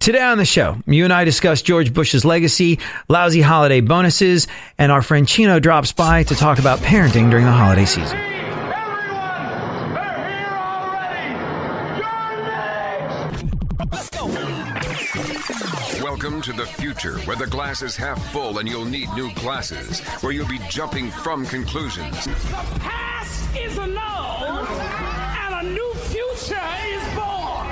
Today on the show, you and I discuss George Bush's legacy, lousy holiday bonuses, and our friend Chino drops by to talk about parenting during the holiday season. Welcome to the future, where the glass is half full and you'll need new glasses, where you'll be jumping from conclusions. The past is annulled, and a new future is born.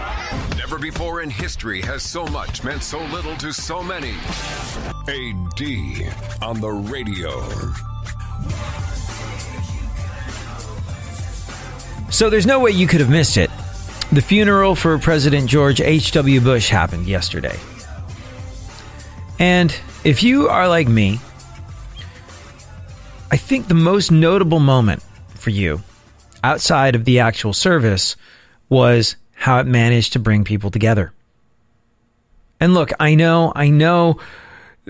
Never before in history has so much meant so little to so many. AD on the radio. So there's no way you could have missed it. The funeral for President George H.W. Bush happened yesterday. And if you are like me, I think the most notable moment for you, outside of the actual service, was how it managed to bring people together. And look, I know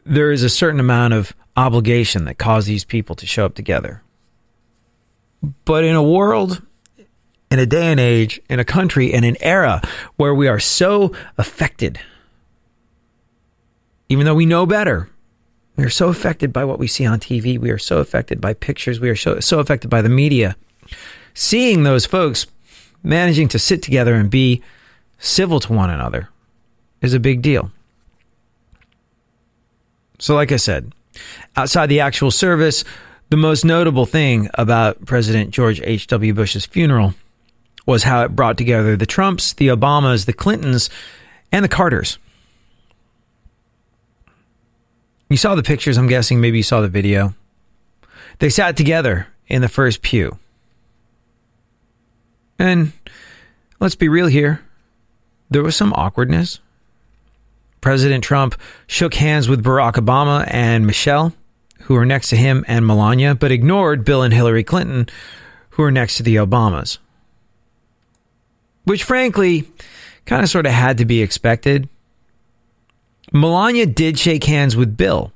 there is a certain amount of obligation that caused these people to show up together. But in a world, in a day and age, in a country, in an era where we are so affected, even though we know better, we are so affected by what we see on TV. We are so affected by pictures. We are so affected by the media. Seeing those folks managing to sit together and be civil to one another is a big deal. So like I said, outside the actual service, the most notable thing about President George H.W. Bush's funeral was how it brought together the Trumps, the Obamas, the Clintons, and the Carters. You saw the pictures, I'm guessing. Maybe you saw the video. They sat together in the first pew. And let's be real here. There was some awkwardness. President Trump shook hands with Barack Obama and Michelle, who were next to him, and Melania, but ignored Bill and Hillary Clinton, who were next to the Obamas. Which, frankly, kind of sort of had to be expected. Melania did shake hands with Bill,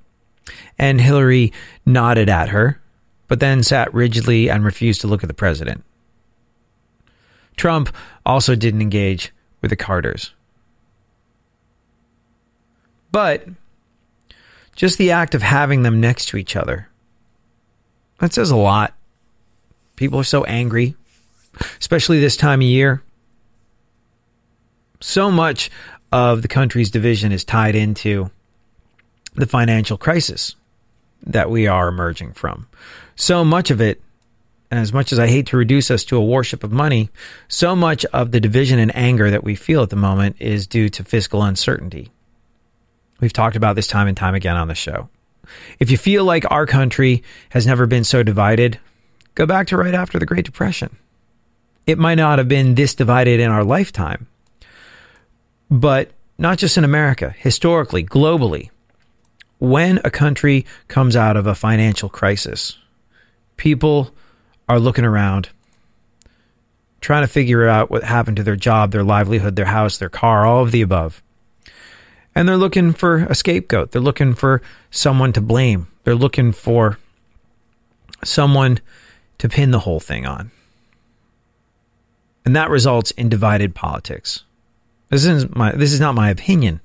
and Hillary nodded at her, but then sat rigidly and refused to look at the president. Trump also didn't engage with the Carters. But just the act of having them next to each other, that says a lot. People are so angry, especially this time of year. So much of the country's division is tied into the financial crisis that we are emerging from. So much of it, and as much as I hate to reduce us to a worship of money, so much of the division and anger that we feel at the moment is due to fiscal uncertainty. We've talked about this time and time again on the show. If you feel like our country has never been so divided, go back to right after the Great Depression. It might not have been this divided in our lifetime, but not just in America, historically, globally, when a country comes out of a financial crisis, people are looking around, trying to figure out what happened to their job, their livelihood, their house, their car, all of the above. And they're looking for a scapegoat. They're looking for someone to blame. They're looking for someone to pin the whole thing on. And that results in divided politics. This is not my opinion.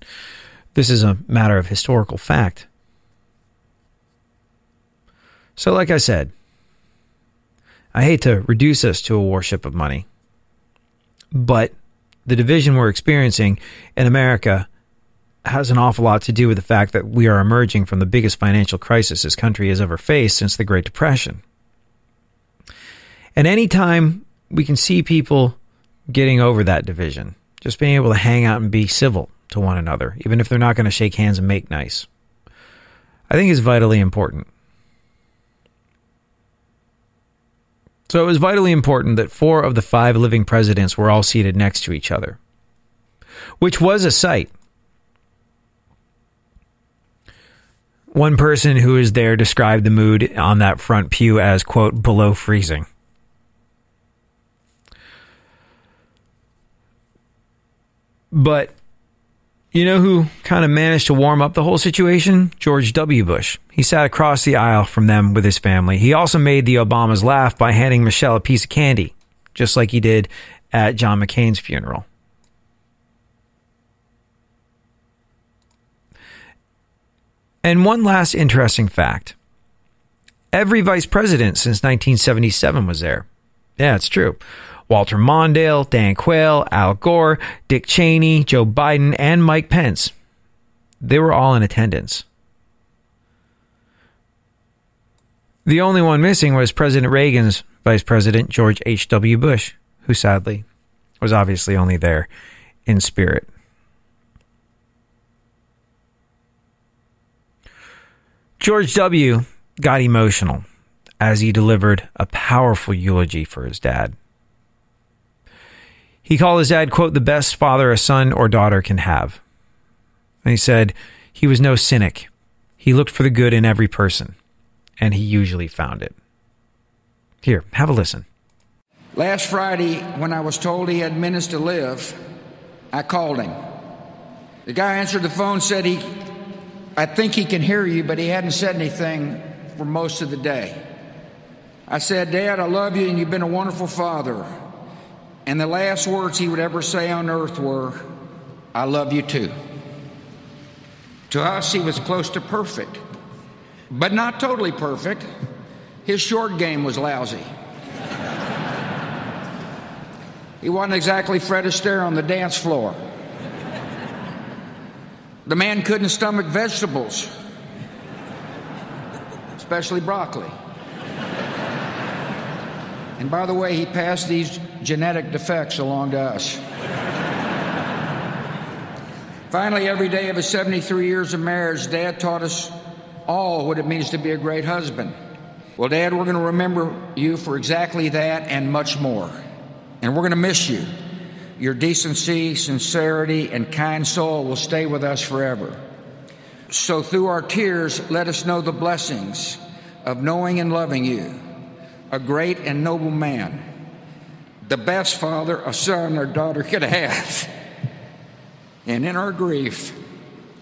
This is a matter of historical fact. So like I said, I hate to reduce us to a worship of money, but the division we're experiencing in America has an awful lot to do with the fact that we are emerging from the biggest financial crisis this country has ever faced since the Great Depression. And anytime we can see people getting over that division, just being able to hang out and be civil to one another, even if they're not going to shake hands and make nice, I think is vitally important. So it was vitally important that 4 of the 5 living presidents were all seated next to each other, which was a sight. One person who was there described the mood on that front pew as, quote, below freezing. But you know who kind of managed to warm up the whole situation? George W. Bush. He sat across the aisle from them with his family. He also made the Obamas laugh by handing Michelle a piece of candy, just like he did at John McCain's funeral. And one last interesting fact. Every vice president since 1977 was there. Yeah, it's true. Walter Mondale, Dan Quayle, Al Gore, Dick Cheney, Joe Biden, and Mike Pence. They were all in attendance. The only one missing was President Reagan's Vice President, George H.W. Bush, who sadly was obviously only there in spirit. George W. got emotional as he delivered a powerful eulogy for his dad. He called his dad, quote, the best father a son or daughter can have. And he said he was no cynic. He looked for the good in every person, and he usually found it. Here, have a listen. Last Friday, when I was told he had minutes to live, I called him. The guy answered the phone, said I think he can hear you, but he hadn't said anything for most of the day. I said, Dad, I love you, and you've been a wonderful father. And the last words he would ever say on earth were, I love you too. To us, he was close to perfect, but not totally perfect. His short game was lousy. He wasn't exactly Fred Astaire on the dance floor. The man couldn't stomach vegetables, especially broccoli. And by the way, he passed these genetic defects along to us. Finally, every day of his 73 years of marriage, Dad taught us all what it means to be a great husband. Well, Dad, we're going to remember you for exactly that and much more. And we're going to miss you. Your decency, sincerity, and kind soul will stay with us forever. So through our tears, let us know the blessings of knowing and loving you, a great and noble man, the best father a son or daughter could have. And in our grief,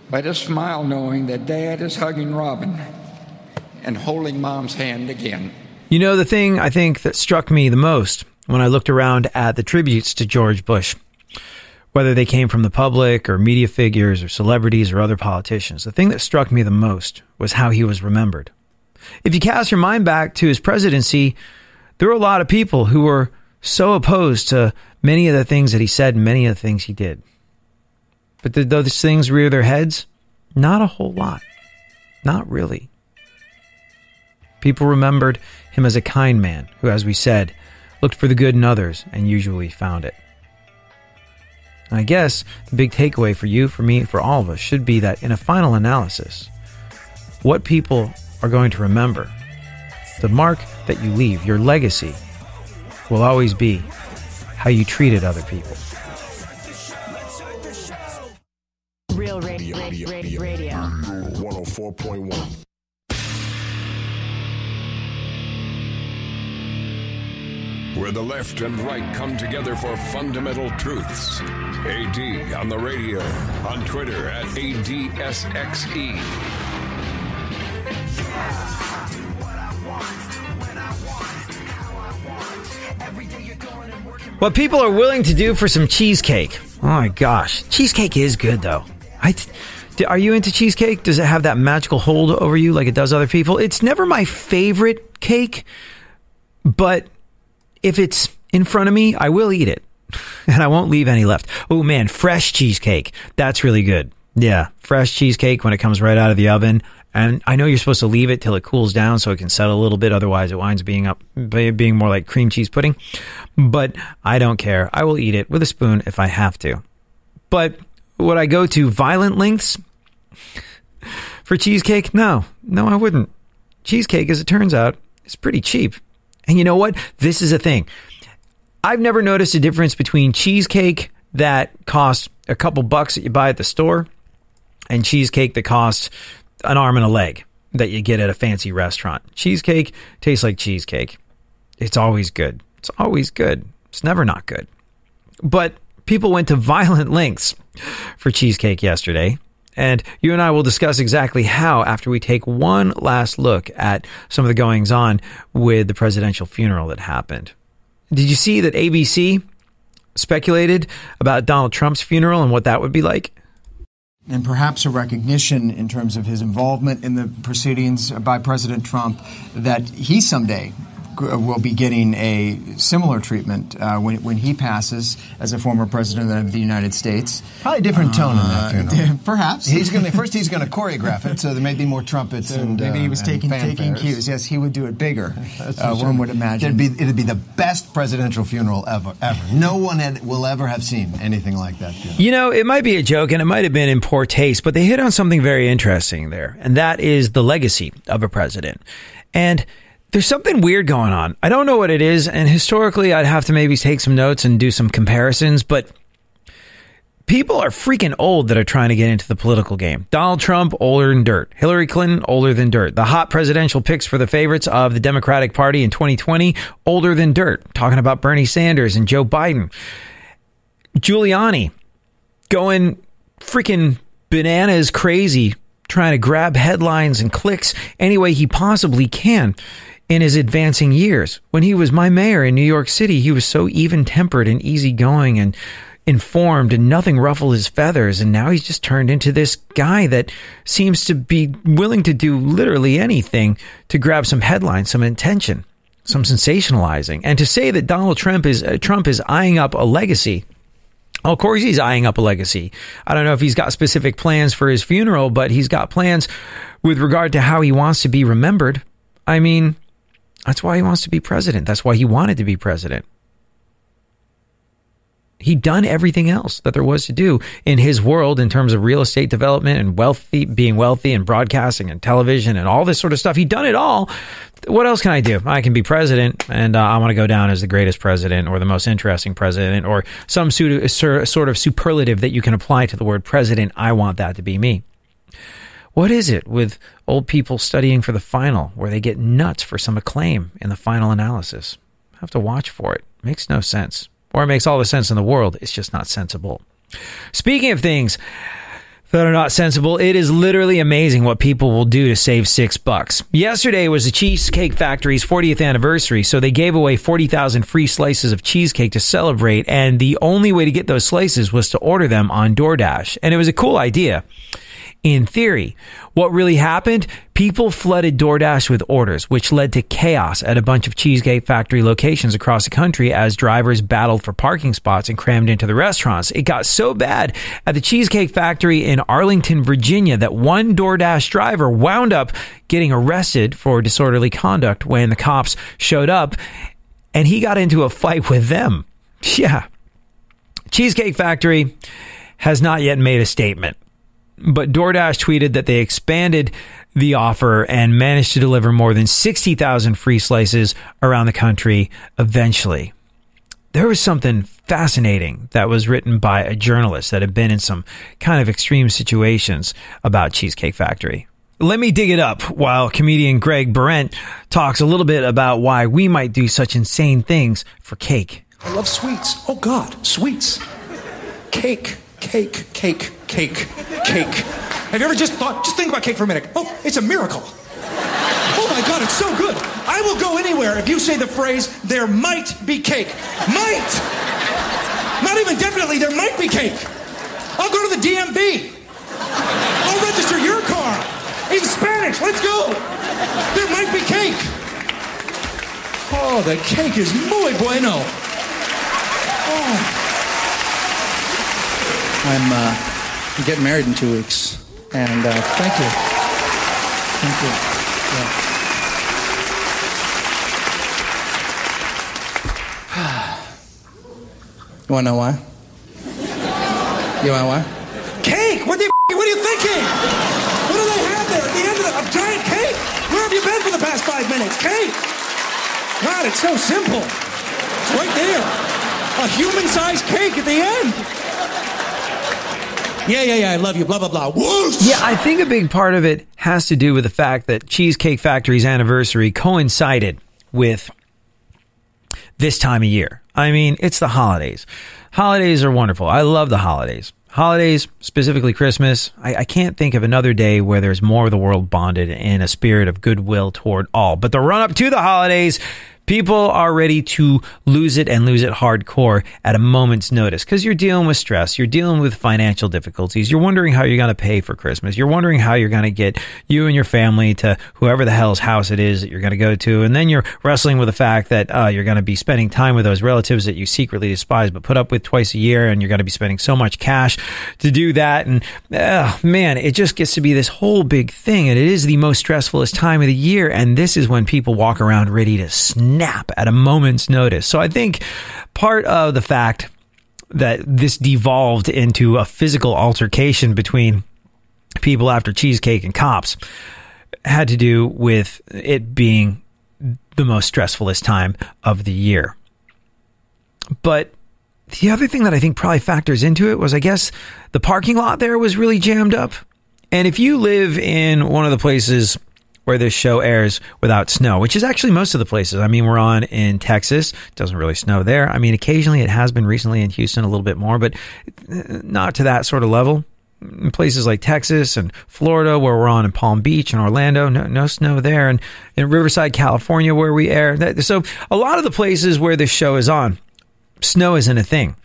let us smile knowing that Dad is hugging Robin and holding Mom's hand again. You know, the thing I think that struck me the most when I looked around at the tributes to George Bush, whether they came from the public or media figures or celebrities or other politicians, the thing that struck me the most was how he was remembered. If you cast your mind back to his presidency, there were a lot of people who were so opposed to many of the things that he said and many of the things he did. But did those things rear their heads? Not a whole lot. Not really. People remembered him as a kind man who, as we said, looked for the good in others and usually found it. And I guess the big takeaway for you, for me, for all of us should be that in a final analysis, what people are going to remember, the mark that you leave, your legacy, will always be how you treated other people. Real radio. 104.1. Where the left and right come together for fundamental truths. AD on the radio, on Twitter at ADSXE. What people are willing to do for some cheesecake. Oh my gosh. Cheesecake is good though. Are you into cheesecake? Does it have that magical hold over you like it does other people? It's never my favorite cake, but if it's in front of me, I will eat it. And I won't leave any left. Oh man, fresh cheesecake. That's really good. Yeah, fresh cheesecake when it comes right out of the oven. And I know you're supposed to leave it till it cools down so it can settle a little bit. Otherwise, it winds up being more like cream cheese pudding. But I don't care. I will eat it with a spoon if I have to. But would I go to violent lengths for cheesecake? No, I wouldn't. Cheesecake, as it turns out, is pretty cheap. And you know what? This is a thing. I've never noticed a difference between cheesecake that costs a couple bucks that you buy at the store and cheesecake that costs an arm and a leg that you get at a fancy restaurant. Cheesecake tastes like cheesecake. It's always good. It's always good. It's never not good. But people went to violent lengths for cheesecake yesterday. And you and I will discuss exactly how after we take one last look at some of the goings on with the presidential funeral that happened. Did you see that ABC speculated about Donald Trump's funeral and what that would be like? and perhaps a recognition in terms of his involvement in the proceedings by President Trump that he someday will be getting a similar treatment when he passes as a former president of the United States. Probably a different tone in that funeral. Perhaps. He's going to choreograph it, so there may be more trumpets and maybe he was taking cues. Yes, he would do it bigger. One would imagine. It'd be the best presidential funeral ever. No one will ever have seen anything like that funeral. You know, it might be a joke and it might have been in poor taste, but they hit on something very interesting there, and that is the legacy of a president. And there's something weird going on. I don't know what it is, and historically I'd have to maybe take some notes and do some comparisons, but people are freaking old that are trying to get into the political game. Donald Trump, older than dirt. Hillary Clinton, older than dirt. The hot presidential picks for the favorites of the Democratic Party in 2020, older than dirt. Talking about Bernie Sanders and Joe Biden. Giuliani going freaking bananas crazy, trying to grab headlines and clicks any way he possibly can in his advancing years. When he was my mayor in New York City, he was so even-tempered and easygoing and informed, and nothing ruffled his feathers. And now he's just turned into this guy that seems to be willing to do literally anything to grab some headlines, some attention, some sensationalizing. And to say that Donald Trump is eyeing up a legacy. Well, of course he's eyeing up a legacy. I don't know if he's got specific plans for his funeral, but he's got plans with regard to how he wants to be remembered. I mean, that's why he wants to be president. That's why he wanted to be president. He'd done everything else that there was to do in his world in terms of real estate development and being wealthy and broadcasting and television and all this sort of stuff. He'd done it all. What else can I do? I can be president, and I want to go down as the greatest president or the most interesting president or some sort of superlative that you can apply to the word president. I want that to be me. What is it with old people studying for the final where they get nuts for some acclaim in the final analysis? I have to watch for it. Makes no sense. Or it makes all the sense in the world. It's just not sensible. Speaking of things that are not sensible, it is literally amazing what people will do to save $6. Yesterday was the Cheesecake Factory's 40th anniversary, so they gave away 40,000 free slices of cheesecake to celebrate, and the only way to get those slices was to order them on DoorDash. And it was a cool idea. In theory, what really happened? People flooded DoorDash with orders, which led to chaos at a bunch of Cheesecake Factory locations across the country as drivers battled for parking spots and crammed into the restaurants. It got so bad at the Cheesecake Factory in Arlington, Virginia, that one DoorDash driver wound up getting arrested for disorderly conduct when the cops showed up, and he got into a fight with them. Yeah. Cheesecake Factory has not yet made a statement, but DoorDash tweeted that they expanded the offer and managed to deliver more than 60,000 free slices around the country eventually. There was something fascinating that was written by a journalist that had been in some kind of extreme situations about Cheesecake Factory. Let me dig it up while comedian Greg Barrett talks a little bit about why we might do such insane things for cake. I love sweets. Oh, God, sweets. Cake. Have you ever just think about cake for a minute. Oh, it's a miracle. Oh my God, it's so good. I will go anywhere if you say the phrase, there might be cake. Might. Not even definitely, there might be cake. I'll go to the DMV. I'll register your car. In Spanish, let's go. There might be cake. Oh, the cake is muy bueno. Oh. I'm getting married in 2 weeks, and thank you. Yeah. You want to know why? You want to know why? Cake! What are you thinking? What do they have there at the end of a giant cake? Where have you been for the past 5 minutes? Cake! God, it's so simple. It's right there. A human-sized cake at the end. Yeah, I love you, blah, blah, blah. Whoosh! Yeah, I think a big part of it has to do with the fact that Cheesecake Factory's anniversary coincided with this time of year. I mean, it's the holidays. Holidays are wonderful. I love the holidays. Holidays, specifically Christmas, I can't think of another day where there's more of the world bonded in a spirit of goodwill toward all. But the run-up to the holidays, People are ready to lose it and lose it hardcore at a moment's notice because you're dealing with stress. You're dealing with financial difficulties. You're wondering how you're going to pay for Christmas. You're wondering how you're going to get you and your family to whoever the hell's house it is that you're going to go to. And then you're wrestling with the fact that you're going to be spending time with those relatives that you secretly despise but put up with twice a year, and you're going to be spending so much cash to do that. And man, it just gets to be this whole big thing. And it is the most stressfulest time of the year. And this is when people walk around ready to snap at a moment's notice. So I think part of the fact that this devolved into a physical altercation between people after cheesecake and cops had to do with it being the most stressfulest time of the year. But the other thing that I think probably factors into it was, I guess, the parking lot there was really jammed up. And if you live in one of the places where this show airs without snow, which is actually most of the places. I mean, we're on in Texas. It doesn't really snow there. I mean, occasionally it has been recently in Houston a little bit more, but not to that sort of level. In places like Texas and Florida, where we're on in Palm Beach and Orlando, no snow there. And in Riverside, California, where we air. So a lot of the places where this show is on, snow isn't a thing.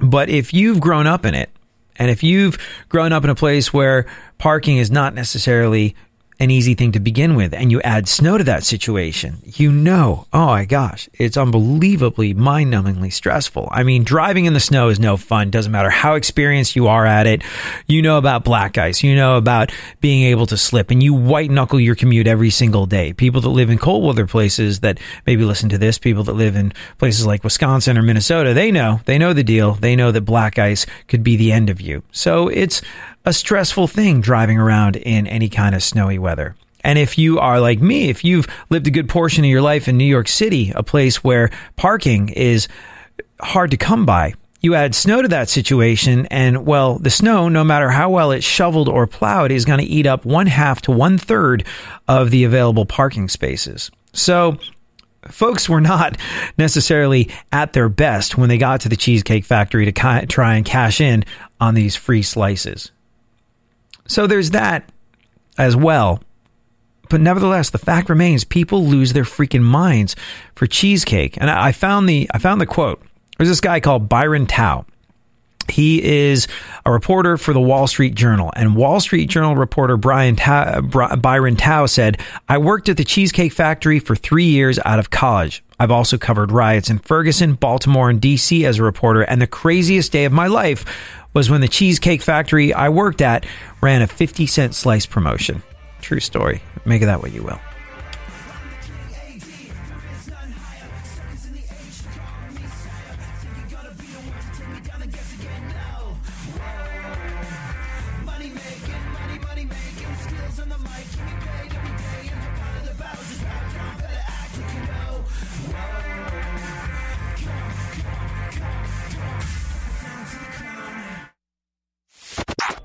But if you've grown up in it, and if you've grown up in a place where parking is not necessarily an easy thing to begin with, and you add snow to that situation, oh my gosh, it's unbelievably mind-numbingly stressful. I mean, driving in the snow is no fun. Doesn't matter how experienced you are at it. You know about black ice. You know about being able to slip, and you white-knuckle your commute every single day. People that live in cold weather places that maybe listen to this, people that live in places like Wisconsin or Minnesota, they know the deal. They know that black ice could be the end of you. So it's a stressful thing driving around in any kind of snowy weather. And if you are like me, if you've lived a good portion of your life in New York City, a place where parking is hard to come by, you add snow to that situation, and well, the snow, no matter how well it's shoveled or plowed, is going to eat up 1/2 to 1/3 of the available parking spaces. So folks were not necessarily at their best when they got to the Cheesecake Factory to try and cash in on these free slices. So there's that as well. But nevertheless, the fact remains, people lose their freaking minds for cheesecake. And I found the quote. There's this guy called Byron Tao. He is a reporter for the Wall Street Journal. And Wall Street Journal reporter Byron Tao said, "I worked at the Cheesecake Factory for 3 years out of college. I've also covered riots in Ferguson, Baltimore, and D.C. as a reporter. And the craziest day of my life was when the Cheesecake Factory I worked at ran a 50-cent slice promotion." True story. Make of that what you will.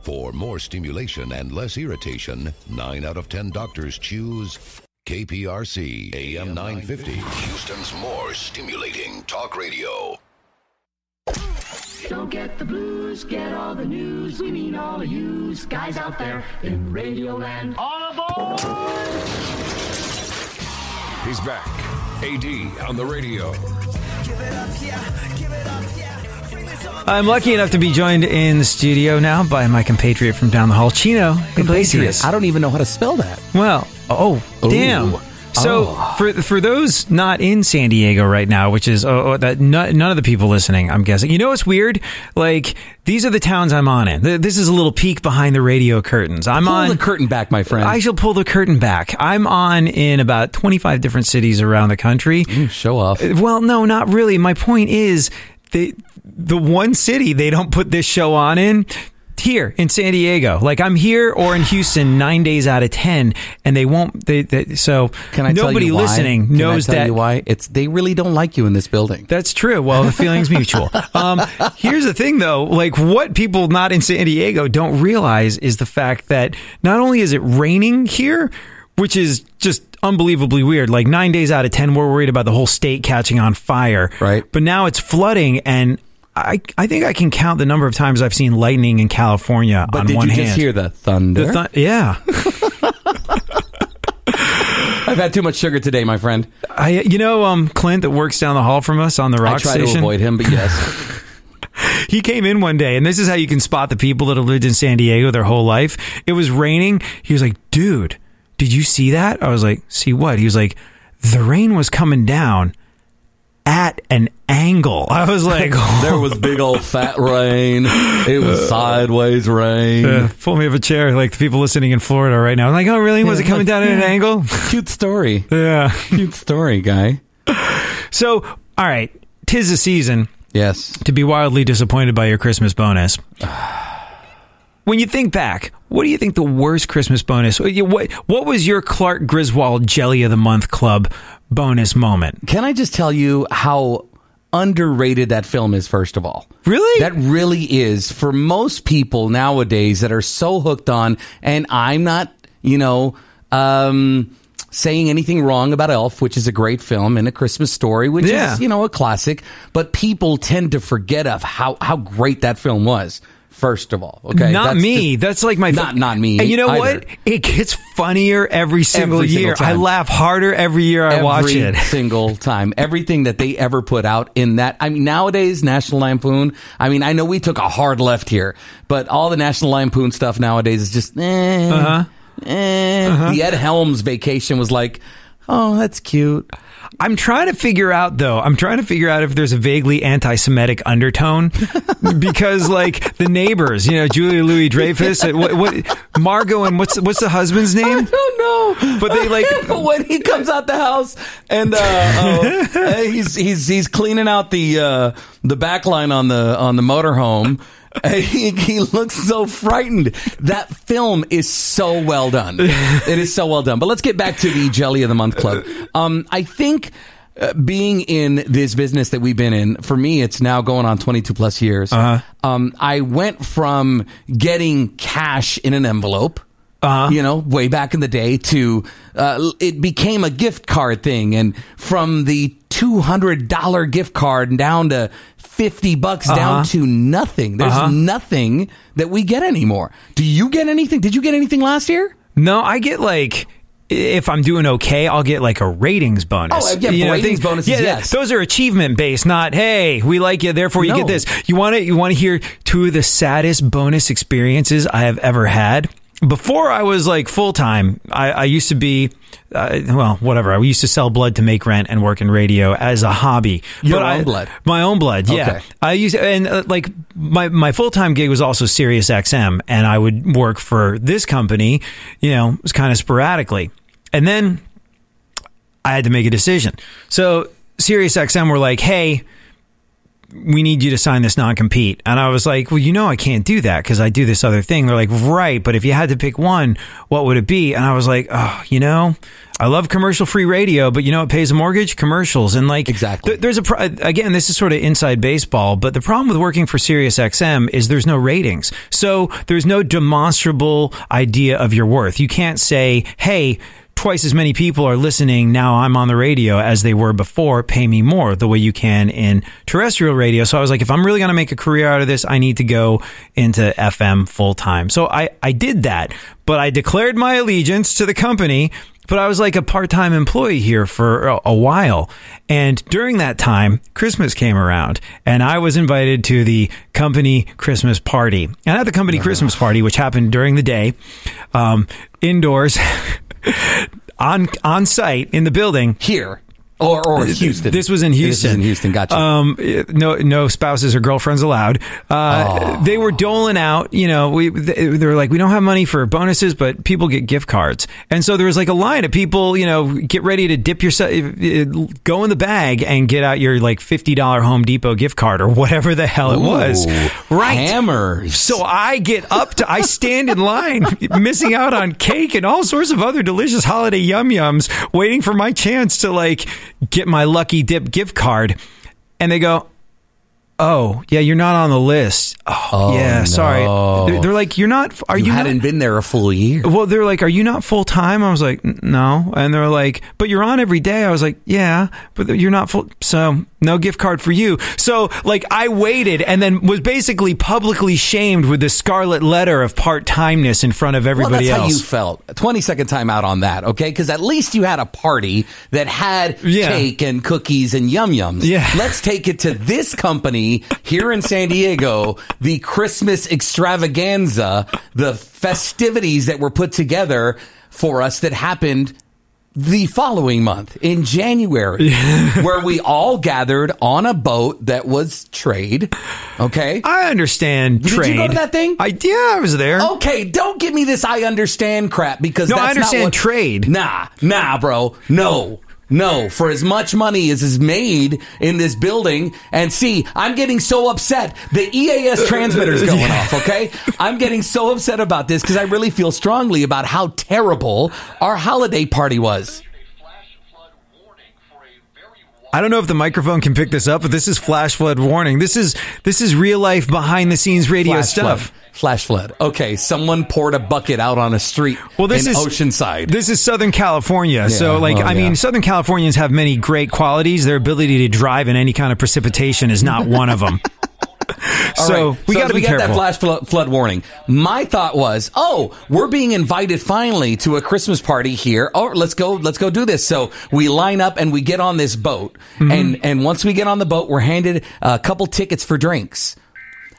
For more stimulation and less irritation, 9 out of 10 doctors choose KPRC AM 950, Houston's more stimulating talk radio. Don't get the blues, get all the news. We mean all of you guys out there in Radio Land. All aboard! He's back. AD on the radio. Give it up, yeah. Give it up, yeah. I'm lucky enough to be joined in the studio now by my compatriot from down the hall, Chino Iglesias. I don't even know how to spell that. Well, damn. So for those not in San Diego right now, which is none of the people listening, I'm guessing. You know what's weird? Like, these are the towns I'm on in. This is a little peek behind the radio curtains. Pull the curtain back, my friend. I shall pull the curtain back. I'm on in about 25 different cities around the country. Show off. Well, no, not really. My point is, the one city they don't put this show on in, here in San Diego. Like, I'm here or in Houston 9 days out of 10, and they won't. So can I nobody tell you why? listening knows Can I tell that. you why? They really don't like you in this building. That's true. Well, the feeling's mutual. Here's the thing, though. Like, what people not in San Diego don't realize is the fact that not only is it raining here, which is just unbelievably weird. Like, 9 days out of 10, we're worried about the whole state catching on fire. Right. But now it's flooding, and I think I can count the number of times I've seen lightning in California on one hand. But did you just hear the thunder? Yeah. I've had too much sugar today, my friend. Clint that works down the hall from us on the rock I try station? to avoid him, but yes. He came in one day, and this is how you can spot the people that have lived in San Diego their whole life. It was raining. He was like, dude, did you see that? I was like, see what? He was like, the rain was coming down at an angle. I was like, there was big old fat rain. It was sideways rain. Pull me up a chair, like the people listening in Florida right now. I'm like, oh, really? Was it coming down at an angle? Cute story. Yeah. Cute story, guy. So, all right. 'Tis the season. Yes. To be wildly disappointed by your Christmas bonus. When you think back, what do you think the worst Christmas bonus? What was your Clark Griswold Jelly of the Month Club bonus moment? Can I just tell you how underrated that film is, first of all? Really? That really is. For most people nowadays that are so hooked on, and I'm not, saying anything wrong about Elf, which is a great film, and A Christmas Story, which is, a classic. But people tend to forget of how great that film was. First of all, okay, not me. That's like my not me. And you know either. what? It gets funnier every single year. Time. I laugh harder every year I watch it. Every single time. Everything that they ever put out in that. I mean, nowadays, National Lampoon. I mean, I know we took a hard left here, but all the National Lampoon stuff nowadays is just The Ed Helms Vacation was like, oh, that's cute. I'm trying to figure out if there's a vaguely anti-Semitic undertone because, like, the neighbors, Julia Louis-Dreyfus, what Margot, and what's the husband's name? I don't know. But they like when he comes out the house and he's cleaning out the back line on the motorhome. He looks so frightened. That film is so well done. It is so well done. But let's get back to the Jelly of the Month Club. I think being in this business that we've been in, for me, it's now going on 22 plus years. I went from getting cash in an envelope, way back in the day, to it became a gift card thing. And from the $200 gift card down to $50 down to nothing. There's nothing that we get anymore. Do you get anything? Did you get anything last year? No, I get like, if I'm doing okay, I'll get like a ratings bonus. Oh, yeah, ratings bonuses, yes. Those are achievement based, not, hey, we like you, therefore you get this. You want to hear two of the saddest bonus experiences I have ever had? Before I was like full-time, I used to be, whatever. I used to sell blood to make rent and work in radio as a hobby. Your own blood? My own blood, yeah. Okay. I used to, and my full-time gig was also Sirius XM, and I would work for this company, it was kind of sporadically. And then I had to make a decision. So Sirius XM were like, hey, we need you to sign this non-compete. And I was like, well, I can't do that because I do this other thing. They're like, right, but if you had to pick one, what would it be? And I was like, I love commercial-free radio, but what pays a mortgage? Commercials. And like, exactly. There's again, this is sort of inside baseball, but the problem with working for Sirius XM is there's no ratings. So there's no demonstrable idea of your worth. You can't say, hey, twice as many people are listening now I'm on the radio as they were before, pay me more, the way you can in terrestrial radio. So I was like, if I'm really going to make a career out of this, I need to go into FM full time. So I did that, but I declared my allegiance to the company, but I was like a part-time employee here for a while. And during that time, Christmas came around and I was invited to the company Christmas party. And at the company Christmas party, which happened during the day, indoors, on site in the building here or Houston. This was in Houston. This is in Houston. Gotcha. No spouses or girlfriends allowed. They were doling out. They were like, we don't have money for bonuses, but people get gift cards. And so there was like a line of people. Get ready to dip yourself, go in the bag and get out your like $50 Home Depot gift card or whatever the hell it was. Right, hammers. So I I stand in line, missing out on cake and all sorts of other delicious holiday yum-yums, waiting for my chance to like get my lucky dip gift card. And they go, oh, yeah, you're not on the list. Oh yeah, no. Sorry. They're like, you're not, you hadn't been there a full year. Well, they're like, are you not full time? I was like, no. And they're like, but you're on every day. I was like, yeah, but you're not full. So No gift card for you. So, like, I waited and then was basically publicly shamed with the scarlet letter of part-timeness in front of everybody else. else. How you felt. 20-second time out on that, okay? Because at least you had a party that had cake and cookies and yum-yums. Yeah. Let's take it to this company here in San Diego, the Christmas extravaganza, the festivities that were put together for us that happened the following month in January, where we all gathered on a boat that was trade. Okay, I understand trade. Did you go to that thing? I was there. Okay, don't give me this I understand crap, because no, that's I understand not what, trade. Nah, bro. No, for as much money as is made in this building, and see, I'm getting so upset. The EAS transmitter's going off, okay? I'm getting so upset about this because I really feel strongly about how terrible our holiday party was. I don't know if the microphone can pick this up, but this is flash flood warning. This is real life behind the scenes radio stuff. Flash flood. Okay, someone poured a bucket out on a street in Oceanside. This is Southern California. So, I mean, Southern Californians have many great qualities. Their ability to drive in any kind of precipitation is not one of them. So we got to be careful. That flash flood warning. My thought was, we're being invited finally to a Christmas party here. Oh, let's go do this. So we line up and we get on this boat. And once we get on the boat, we're handed a couple tickets for drinks.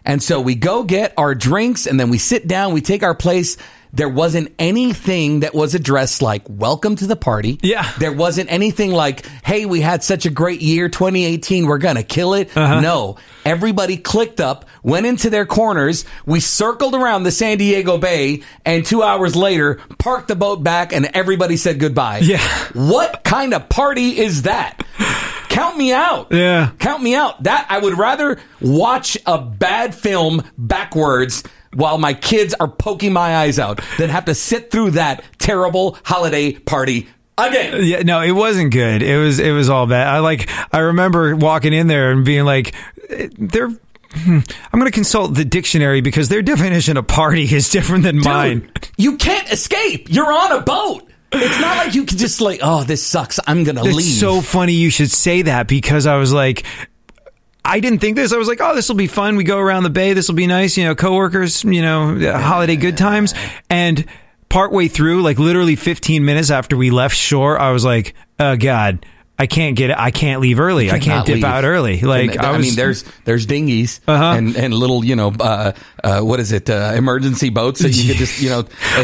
And so we go get our drinks, and then we sit down, we take our place. There wasn't anything that was addressed like, welcome to the party. Yeah. There wasn't anything like, hey, we had such a great year, 2018, we're going to kill it. No. Everybody clicked up, went into their corners. We circled around the San Diego Bay, and 2 hours later, parked the boat back, and everybody said goodbye. Yeah. What kind of party is that? Count me out. Yeah. Count me out. That I would rather watch a bad film backwards while my kids are poking my eyes out than have to sit through that terrible holiday party again. Yeah, no, it wasn't good. It was all bad. I remember walking in there and being like, I'm going to consult the dictionary because their definition of party is different than mine. You can't escape. You're on a boat. It's not like you can just like, this sucks, I'm going to leave. It's so funny you should say that, because I was like, I didn't think this. I was like, this will be fun. We go around the bay. This will be nice. Coworkers, holiday good times. And partway through, like literally 15 minutes after we left shore, I was like, oh God, I can't get it. I can't leave early. I can't dip out early. Like, I mean, there's dinghies and little, what is it? Emergency boats that you could just,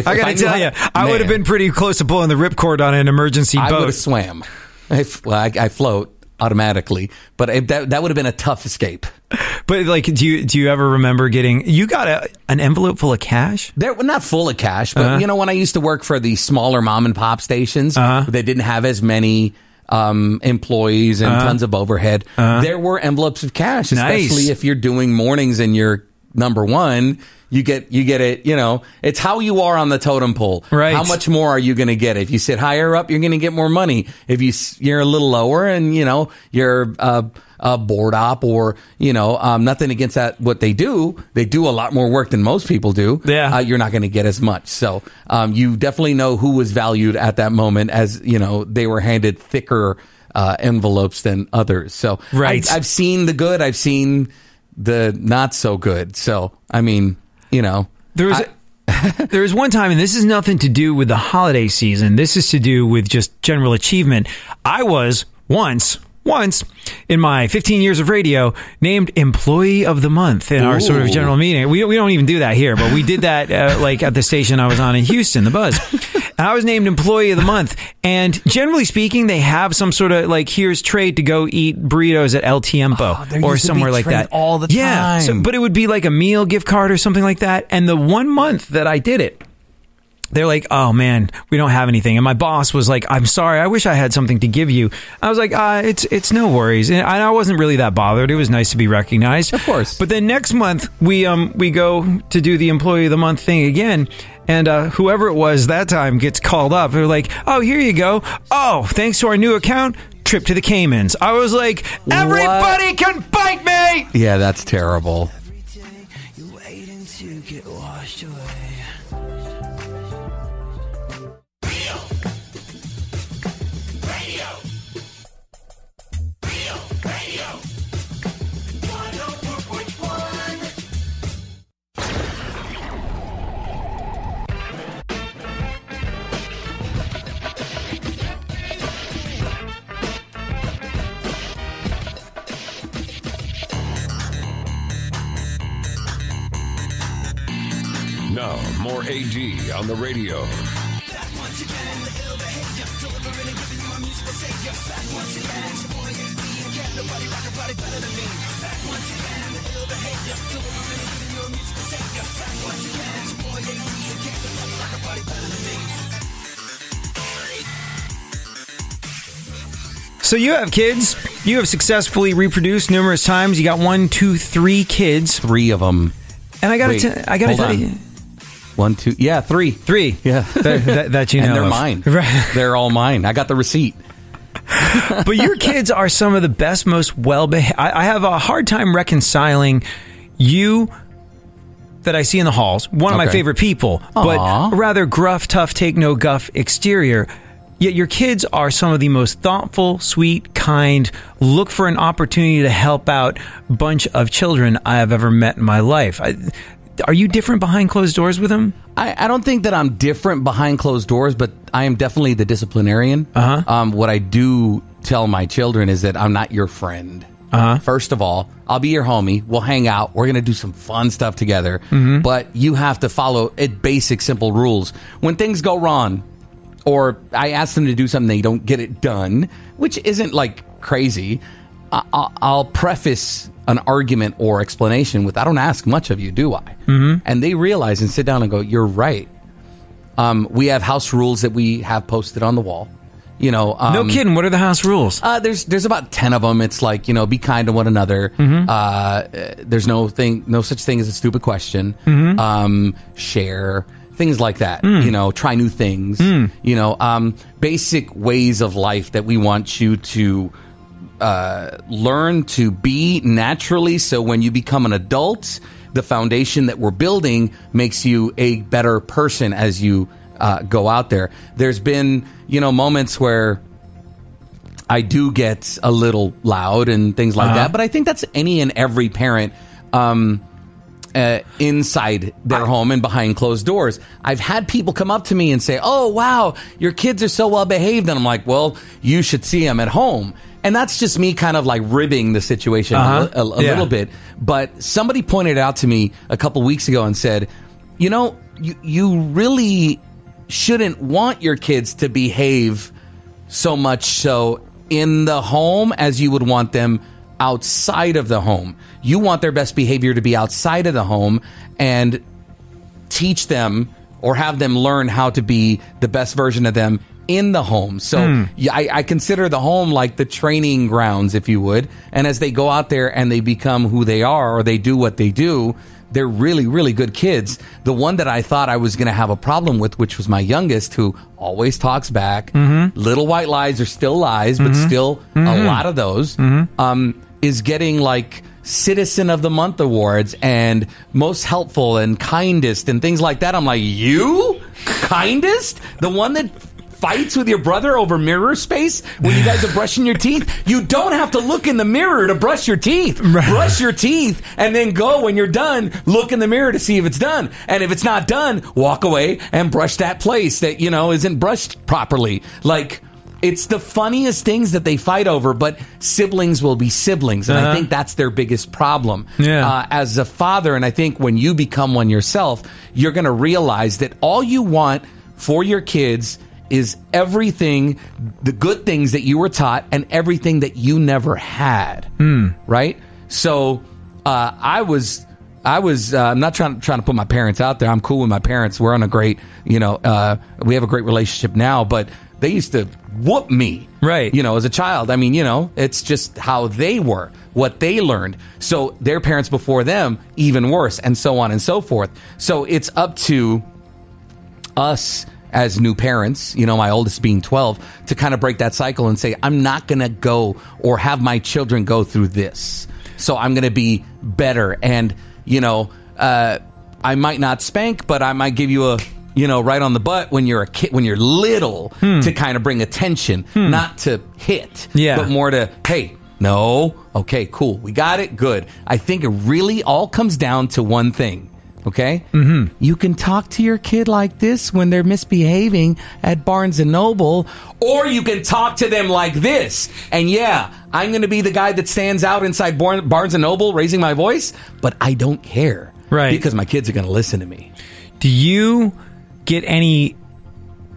I got to tell you, I would have been pretty close to pulling the ripcord on an emergency boat. I would have swam. I float automatically, but that would have been a tough escape. But like, do you ever remember you got an envelope full of cash? Not full of cash, but when I used to work for the smaller mom and pop stations, they didn't have as many employees and tons of overhead. There were envelopes of cash, especially if you're doing mornings and you're number one. You get it, it's how you are on the totem pole. Right. How much more are you going to get? If you sit higher up, you're going to get more money. If you're a little lower and, you're a board op or, nothing against that, what they do a lot more work than most people do. Yeah. You're not going to get as much. So, you definitely know who was valued at that moment, as, they were handed thicker, envelopes than others. So right. I've seen the good. I've seen the not so good. So, I mean, there was one time, and this is nothing to do with the holiday season. This is to do with just general achievement. I was once in my 15 years of radio named Employee of the Month in our sort of general meeting. We don't even do that here, but we did that at the station I was on in Houston, The Buzz. And I was named Employee of the Month. And generally speaking, they have some sort of like, here's trade to go eat burritos at El Tiempo or somewhere like that. All the time. Yeah. But it would be like a meal gift card or something like that. And the 1 month that I did it, they're like, oh man, we don't have anything. And my boss was like, I'm sorry, I wish I had something to give you. I was like, it's no worries. And I wasn't really that bothered. It was nice to be recognized. Of course. But then next month we go to do the Employee of the Month thing again. And whoever it was that time gets called up. They're like, oh, here you go. Oh, thanks to our new account, trip to the Caymans. I was like, everybody can bite me. Yeah, that's terrible. AD on the radio. So you have kids. You have successfully reproduced numerous times. You got 1, 2, 3 kids. 3 of them. And I got to tell you. 1, 2, yeah, 3. 3. Yeah. that you know. And they're of. mine. Right. They're all mine. I got the receipt. But your kids are some of the best, most well-behaved. I have a hard time reconciling you that I see in the halls. One of my favorite people, but rather gruff, tough, take no guff exterior. Yet your kids are some of the most thoughtful, sweet, kind, look for an opportunity to help out bunch of children I have ever met in my life. Are you different behind closed doors with them? I don't think that I'm different behind closed doors, but I am definitely the disciplinarian. What I do tell my children is that I'm not your friend. First of all, I'll be your homie. We'll hang out. We're going to do some fun stuff together. But you have to follow basic, simple rules. When things go wrong, or I ask them to do something, they don't get it done, which isn't like crazy, I'll preface an argument or explanation with, I don't ask much of you, do I? And they realize and sit down and go, you're right. We have house rules that we have posted on the wall. You know, no kidding. What are the house rules? There's about 10 of them. It's like, be kind to one another. There's no such thing as a stupid question. Share. Things like that, try new things, basic ways of life that we want you to learn to be naturally. So when you become an adult, the foundation that we're building makes you a better person as you go out there. There's been, moments where I do get a little loud and things like that, but I think that's any and every parent inside their home and behind closed doors. I've had people come up to me and say, oh, wow, your kids are so well behaved. And I'm like, well, you should see them at home. And that's just me kind of like ribbing the situation a little bit. But somebody pointed out to me a couple weeks ago and said, you really shouldn't want your kids to behave so much so in the home as you would want them outside of the home. You want their best behavior to be outside of the home and teach them or have them learn how to be the best version of them in the home. So I consider the home like the training grounds, if you would. And as they go out there and they become who they are or they do what they do, they're really, really good kids. The one that I thought I was going to have a problem with, which was my youngest, who always talks back. Little white lies are still lies, but still a lot of those, is getting like Citizen of the Month awards and most helpful and kindest and things like that. I'm like, you? Kindest? The one that fights with your brother over mirror space when you guys are brushing your teeth? You don't have to look in the mirror to brush your teeth. Brush your teeth and then go, when you're done, look in the mirror to see if it's done. And if it's not done, walk away and brush that place that, isn't brushed properly. Like, it's the funniest things that they fight over, but siblings will be siblings. And I think that's their biggest problem. As a father, and I think when you become one yourself, you're going to realize that all you want for your kids is everything, the good things that you were taught and everything that you never had. Right? So I'm not trying to put my parents out there. I'm cool with my parents. We're on a great, we have a great relationship now, but they used to whoop me, right? As a child. I mean, it's just how they were, what they learned. So their parents before them, even worse, and so on and so forth. So it's up to us as new parents, my oldest being 12, to kind of break that cycle and say, I'm not going to go or have my children go through this. So I'm going to be better. And, I might not spank, but I might give you a, right on the butt when you're a kid, when you're little, to kind of bring attention, not to hit, but more to, hey, no, okay, cool, we got it, good. I think it really all comes down to one thing. Okay? You can talk to your kid like this when they're misbehaving at Barnes & Noble, or you can talk to them like this. And I'm going to be the guy that stands out inside Barnes & Noble raising my voice, but I don't care. Right. Because my kids are going to listen to me. Do you get any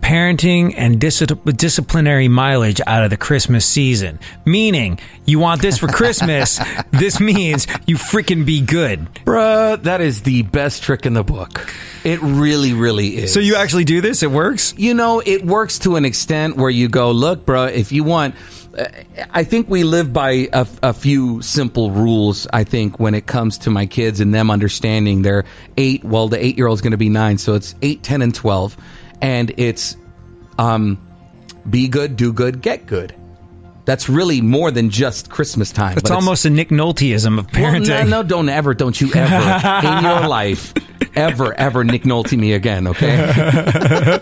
parenting and disciplinary mileage out of the Christmas season? Meaning, you want this for Christmas, this means you freaking be good. Bruh, that is the best trick in the book. It really, really is. So you actually do this? It works? You know, it works to an extent where you go, look, bruh, if you want... I think we live by a few simple rules, I think, when it comes to my kids and them understanding they're 8. Well, the 8-year-old's going to be 9, so it's 8, 10, and 12. And it's be good, do good, get good. That's really more than just Christmas time. It's almost a Nick Nolteism of parenting. Well, no, don't you ever in your life ever Nick Nolte me again, okay?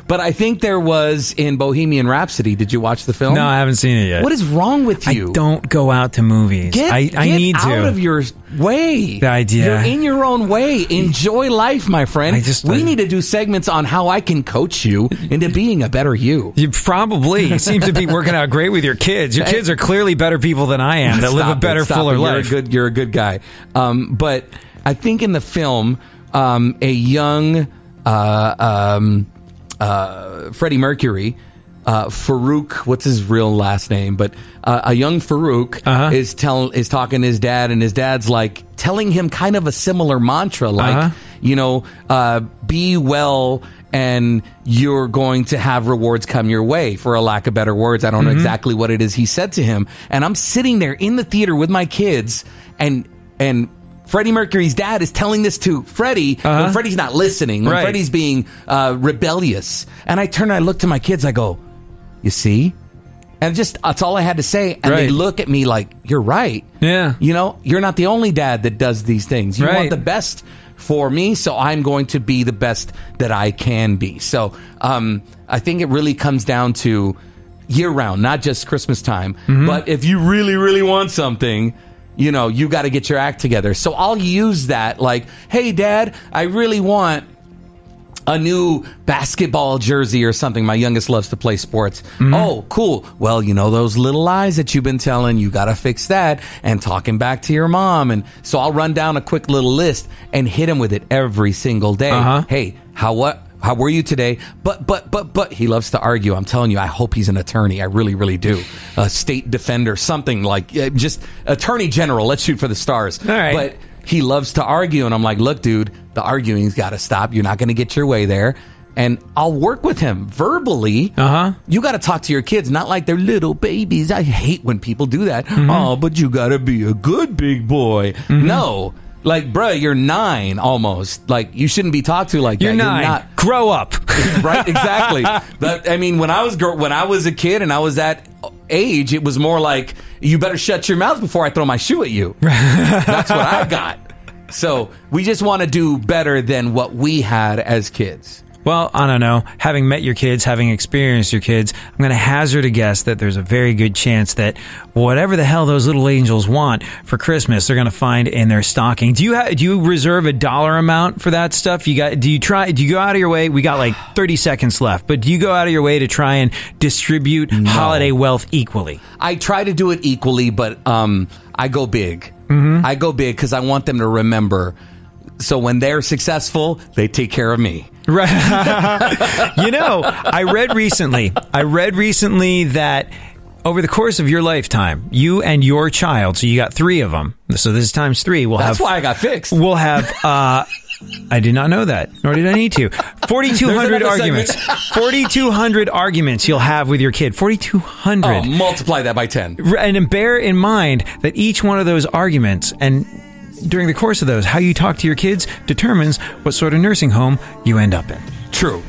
But I think there was in Bohemian Rhapsody. Did you watch the film? No, I haven't seen it yet. What is wrong with you? I don't go out to movies. I need to. Get out of your way. The idea. You're in your own way. Enjoy life, my friend. We need to do segments on how I can coach you into being a better you. You probably. It seems to be working out great with your kids. Your kids are clearly better people than I am that live a better, fuller life. You're a good guy. But I think in the film, a young Freddie Mercury, Farouk, what's his real last name? But a young Farouk is talking to his dad, and his dad's like telling him kind of a similar mantra, like, be well, and you're going to have rewards come your way, for a lack of better words. I don't know exactly what it is he said to him. And I'm sitting there in the theater with my kids, and Freddie Mercury's dad is telling this to Freddie when Freddie's not listening, when Freddie's being rebellious. And I turn and I look to my kids, I go, you see? And that's all I had to say. And they look at me like, you're right. Yeah. You know, you're not the only dad that does these things. You want the best for me, so I'm going to be the best that I can be. So I think it really comes down to year-round, not just Christmas time. But if you really, really want something, you know, you got to get your act together. So I'll use that like, hey, Dad, I really want a new basketball jersey or something. My youngest loves to play sports. Oh, cool. Well, you know, those little lies that you've been telling, you got to fix that, and talking back to your mom. And so I'll run down a quick little list and hit him with it every single day. Hey, how were you today? But he loves to argue. I'm telling you, I hope he's an attorney. I really, really do. A state defender, something like just attorney general. Let's shoot for the stars. All right. But he loves to argue. And I'm like, look, dude, the arguing's got to stop. You're not going to get your way there. And I'll work with him verbally. You got to talk to your kids, not like they're little babies. I hate when people do that. Oh, but you got to be a good big boy. No. Like, bruh, you're 9 almost. Like, you shouldn't be talked to like you're that. 9. You're not. Grow up. Right, exactly. But, I mean, when I was a kid and I was that age, it was more like, you better shut your mouth before I throw my shoe at you. That's what I got. So, we just want to do better than what we had as kids. Well, I don't know. Having met your kids, having experienced your kids, I'm going to hazard a guess that there's a very good chance that whatever the hell those little angels want for Christmas, they're going to find in their stocking. Do you reserve a dollar amount for that stuff? Do you go out of your way? We got like 30 seconds left, but do you go out of your way to try and distribute holiday wealth equally? I try to do it equally, but I go big. I go big because I want them to remember. So when they're successful, they take care of me. Right. You know, I read recently that over the course of your lifetime, you and your child, so you got 3 of them. So this is times 3. That's why I got fixed. We'll have, I did not know that, nor did I need to. 4,200 arguments. 4,200 arguments you'll have with your kid. 4,200. Oh, multiply that by 10. And bear in mind that each one of those arguments, and during the course of those, how you talk to your kids determines what sort of nursing home you end up in. True.